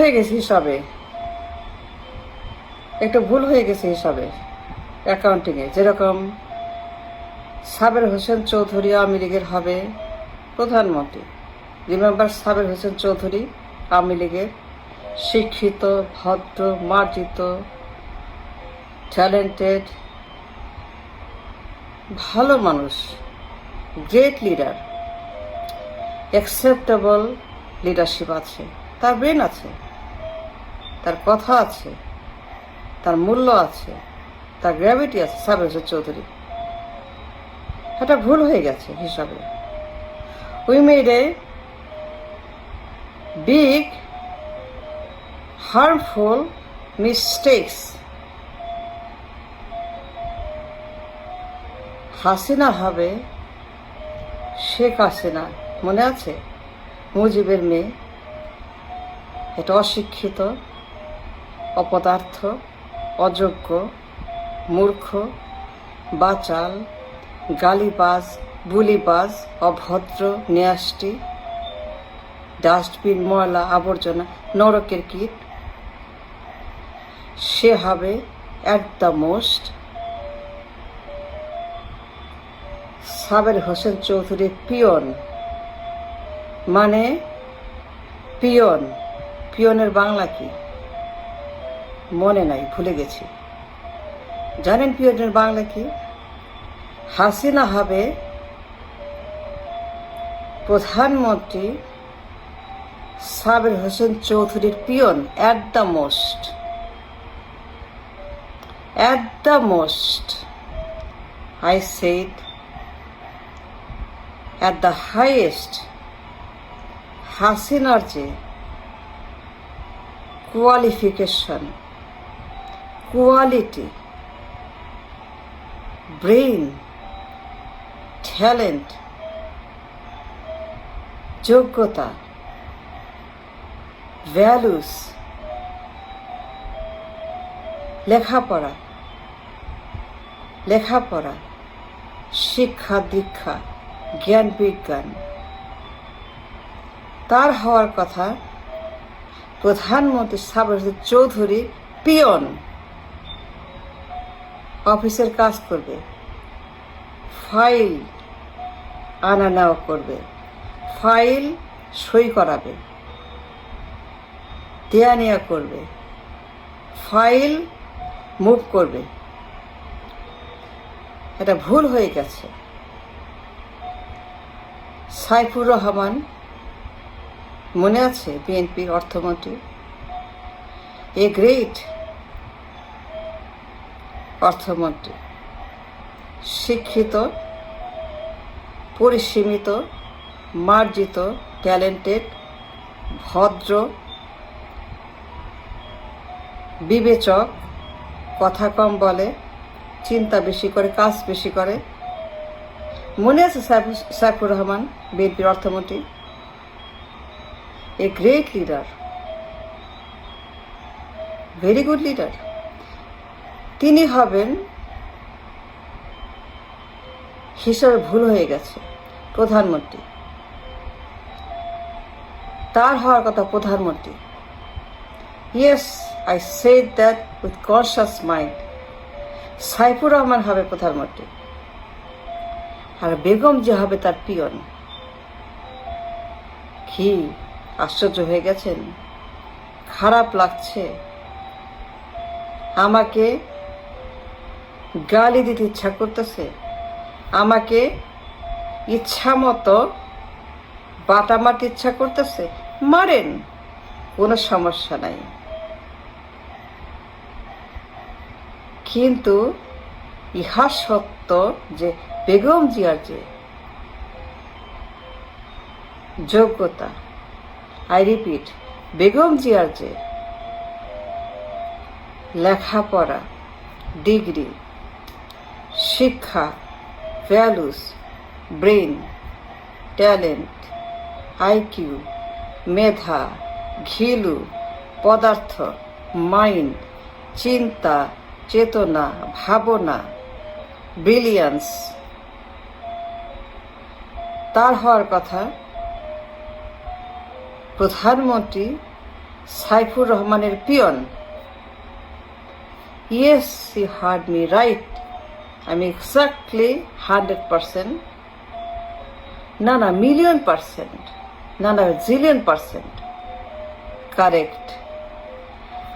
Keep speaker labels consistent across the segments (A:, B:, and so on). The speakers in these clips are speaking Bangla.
A: হয়ে গেছে হিসাবে, একটু ভুল হয়ে গেছে হিসাবে অ্যাকাউন্টিংয়ে। যেরকম সাবের হোসেন চৌধুরী আওয়ামী লীগের হবে প্রধানমন্ত্রী। রিমেম্বার সাবের হোসেন চৌধুরী আওয়ামী লীগের শিক্ষিত, ভদ্র, মার্জিত, ট্যালেন্টেড, ভালো মানুষ, গ্রেট লিডার, অ্যাকসেপ্টেবল লিডারশিপ আছে, তার ব্রেন আছে, তার কথা আছে, তার মূল্য আছে, তার গ্র্যাভিটি আছে। সাবের হোসেন চৌধুরী এটা ভুল হয়ে গেছে হিসাবে। We made a big harmful mistakes. Hasina হবে শেখ হাসিনা, মনে আছে? মুজিবের মেয়ে। এটা অশিক্ষিত, অপদার্থ, অযোগ্য, মূর্খ, বাচাল, গালিবাজ, বুলিবাজ, অভদ্র, নেয়াষ্টি, ডাস্টবিন, ময়লা, আবর্জনা, নরকের কীট। সে হবে at the most Saber Hossain Chowdhury peon. মানে পিয়ন, পিয়নের বাংলা কি মনে নাই, ভুলে গেছি। জানেন পিয়নের বাংলা কি? হাসিনা হবে প্রধানমন্ত্রী সাবের হোসেন চৌধুরীর peon, at the most, at the most, I said, at the highest. হাসিনার যে কোয়ালিফিকেশন, কোয়ালিটি, ব্রেইন, ট্যালেন্ট, যোগ্যতা, ভ্যালুস, লেখাপড়া, শিক্ষা দীক্ষা, জ্ঞান বিজ্ঞান, তার হওয়ার কথা প্রধানমন্ত্রী সাবের হোসেন চৌধুরী পিয়ন। অফিসের কাজ করবে, ফাইল আনা নেওয়া করবে, ফাইল সই করাবে, দেয়া নেওয়া করবে, ফাইল মুভ করবে। এটা ভুল হয়ে গেছে। সাইফুর রহমান, মনে আছে? বিএনপির অর্থমন্ত্রী, এ গ্রেট অর্থমন্ত্রী, শিক্ষিত, পরিসীমিত, মার্জিত, ট্যালেন্টেড, ভদ্র, বিবেচক, কথা কম বলে, চিন্তা বেশি করে, কাজ বেশি করে। মনে আছে সাইফুর রহমান, বিএনপির অর্থমন্ত্রী? A great leader, very good leader. তিনি হবেন হিসাবে ভুল হয়ে গেছে প্রধানমন্ত্রী। তার হওয়ার কথা প্রধানমন্ত্রী। Yes, I said that with conscious mind. Saifur Rahman হবে প্রধানমন্ত্রী, আর বেগম যে হবে তার পিয়ন। কি আশ্চর্য হয়ে গেছেন? খারাপ লাগছে? আমাকে গালি দিতে ইচ্ছা করতেছে, আমাকে ইচ্ছা মতো বাটা মারতে ইচ্ছা করতেছে, মারেন, কোনো সমস্যা নাই। কিন্তু ইহা সত্য যে বেগম জিয়ার যে যোগ্যতা, আই রিপিট, বেগম জিয়ার যে লেখাপড়া, ডিগ্রি, শিক্ষা, ভ্যালুস, ব্রেন, ট্যালেন্ট, আইকিউ, মেধা, ঘিলু, পদার্থ, মাইন্ড, চিন্তা, চেতনা, ভাবনা, ব্রিলিয়ান্স, তার হওয়ার কথা প্রধানমন্ত্রী সাইফুর রহমানের peon. Yes, you heard me right. আমি এক্স্যাক্টলি 100%, না মিলিয়ন%, না জিলিয়ন% কারেক্ট।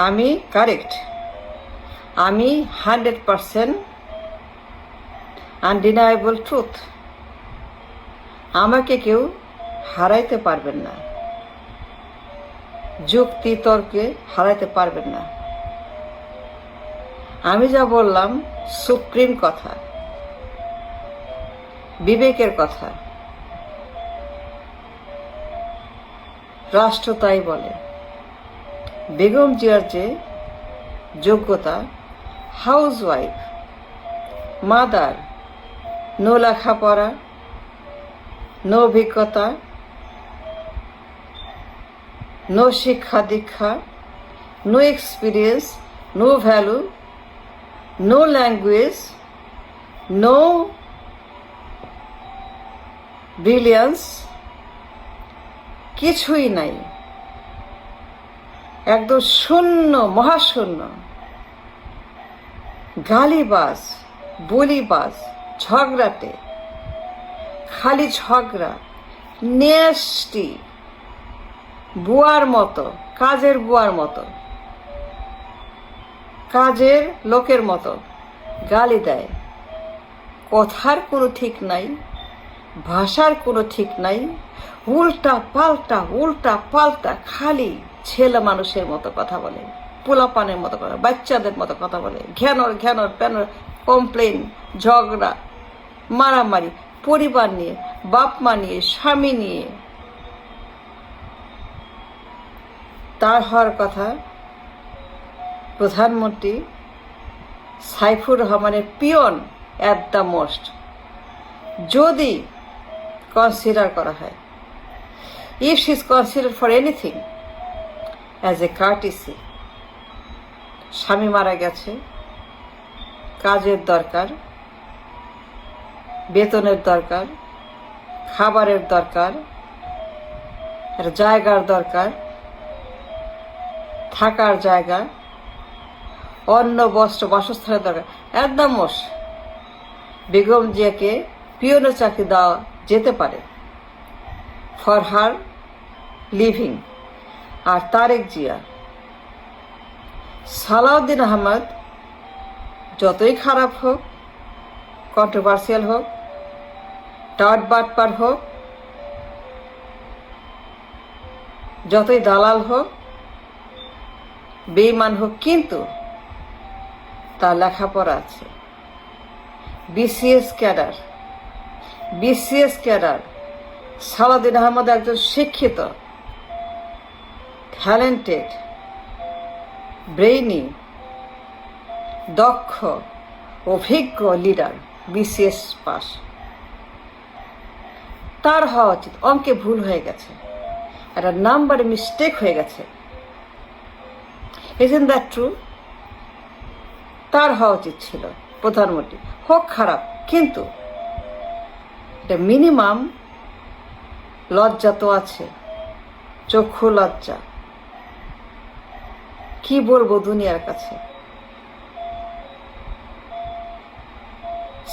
A: আমি কারেক্ট। আমি 100% আনডিনায়েবল ট্রুথ। আমাকে কেউ হারাইতে পারবেন না, যুক্তি তর্কে হারাইতে পারবেন না। আমি যা বললাম সুপ্রিম কথা, বিবেকের কথা। রাষ্ট্র তাই বলে। বেগম জিয়ার যে যোগ্যতা, হাউসওয়াইফ, মাদার, নো লেখাপড়া, নো অভিজ্ঞতা, নো শিক্ষা দীক্ষা, no experience, no value, no language, no brilliance, কিছুই নাই। একদম শূন্য, মহাশূন্য। গালিবাজ, বলিবাজ, ঝগড়াটে, খালি ঝগড়া, নেস্টি, বুয়ার মতো, কাজের বুয়ার মতো, কাজের লোকের মতো গালি দেয়। কথার কোনো ঠিক নাই, ভাষার কোনো ঠিক নাই, উল্টা পাল্টা খালি ছেলে মানুষের মতো কথা বলে, পোলাপানের মতো কথা, বাচ্চাদের মতো কথা বলে, ঘ্যানর প্যানর, কমপ্লেন, ঝগড়া, মারামারি, পরিবার নিয়ে, বাপ মা নিয়ে, স্বামী নিয়ে। তার হওয়ার কথা প্রধানমন্ত্রী সাইফুর রহমানের পিয়ন অ্যাট দ্য মোস্ট, যদি কনসিডার করা হয়। If she is consider for anything as a কার্টিসি। স্বামী মারা গেছে, কাজের দরকার, বেতনের দরকার, খাবারের দরকার, জায়গার দরকার, থাকার জায়গা, অন্ন বস্ত্র বাসস্থানের দরকার। একদম বেগম জিয়াকে পিয়নের চাকরি দেওয়া যেতে পারে ফর হার লিভিং। আর তারেক জিয়া, সালাউদ্দিন আহমদ যতই খারাপ হোক, কন্ট্রোভার্সিয়াল হোক, টাট বাটপার হোক, যতই দালাল হোক, বেঈমান হোক, কিন্তু তার লেখাপড়া আছে। BCS cadre. সালাউদ্দিন আহমদ একজন শিক্ষিত, ট্যালেন্টেড, ব্রেইনি, দক্ষ, অভিজ্ঞ লিডার, বিসিএস পাস। তার হওয়া উচিত। অঙ্কে ভুল হয়ে গেছে, একটা নাম্বারে মিস্টেক হয়ে গেছে। Isn't that true? তার হওয়া উচিত ছিল প্রধানমন্ত্রী। হোক খারাপ, কিন্তু এটা মিনিমাম লজ্জা তো আছে, চক্ষু লজ্জা। কি বলবো দুনিয়ার কাছে।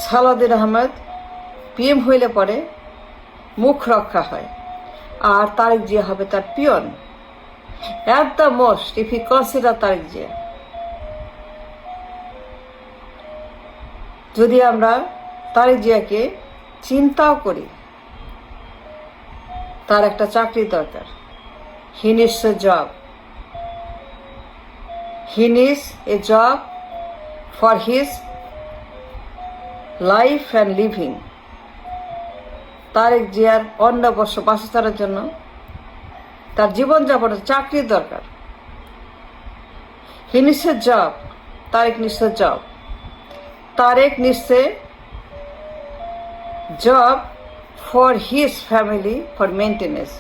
A: সালাউদ্দিন আহমদ পিএম হইলে পরে মুখ রক্ষা হয়, আর তারেক জিয়া হবে তার peon. At the most, if you consider Tarique Zia, যদি আমরা তারেক জিয়াকে চিন্তাও করি, তার একটা চাকরি দরকার। He needs a job. He needs a job for his life and living. Tarique জিয়ার অন্ন বস্ত্র বাসস্থানের জন্য, তার জীবনযাপনের চাকরির দরকার। He needs a job. Tarique needs a job. Tarique needs a job for his family, for maintenance.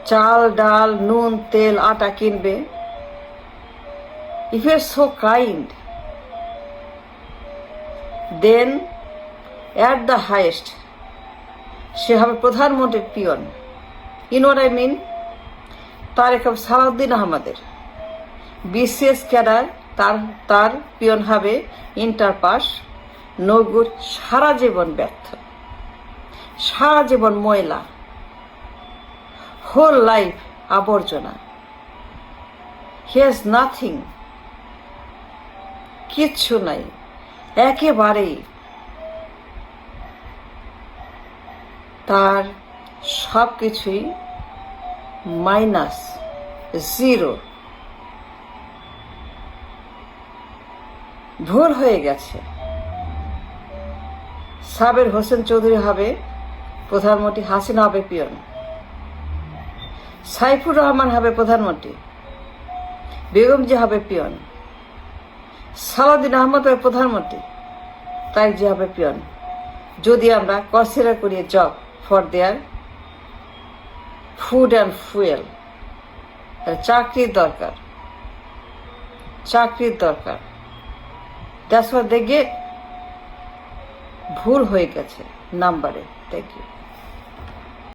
A: চাল, ডাল, নুন, তেল, আটা কিনবে। If you are so kind, then at the highest, সে হবে প্রধানমন্ত্রীর peon. You know what I mean? Tarique Salahuddin আহমদের বিসিএস ক্যাডার, তার পিয়ন হবে ইন্টার পাস, নো গুড, সারা জীবন ব্যর্থ, সারা জীবন ময়লা, হোল লাইফ আবর্জনা। হি হ্যাজ নাথিং, কিচ্ছু নাই, একেবারেই তার সব কিছুই মাইনাস, জিরো। ভুল হয়ে গেছে। সাবের হোসেন চৌধুরী হবে প্রধানমন্ত্রী, হাসিনা হবে পিয়ন, সাইফুর রহমান হবে প্রধানমন্ত্রী, বেগম জি হবে পিয়ন, সালাউদ্দিন আহমদ হবে প্রধানমন্ত্রী, তারেক জি হবে পিয়ন। যদি আমরা কনসিডার করি job for their food and fuel, চাকরির দরকার, চাকরির দরকার। That's what they get. ভুল হয়ে গেছে নাম্বারে। Thank you.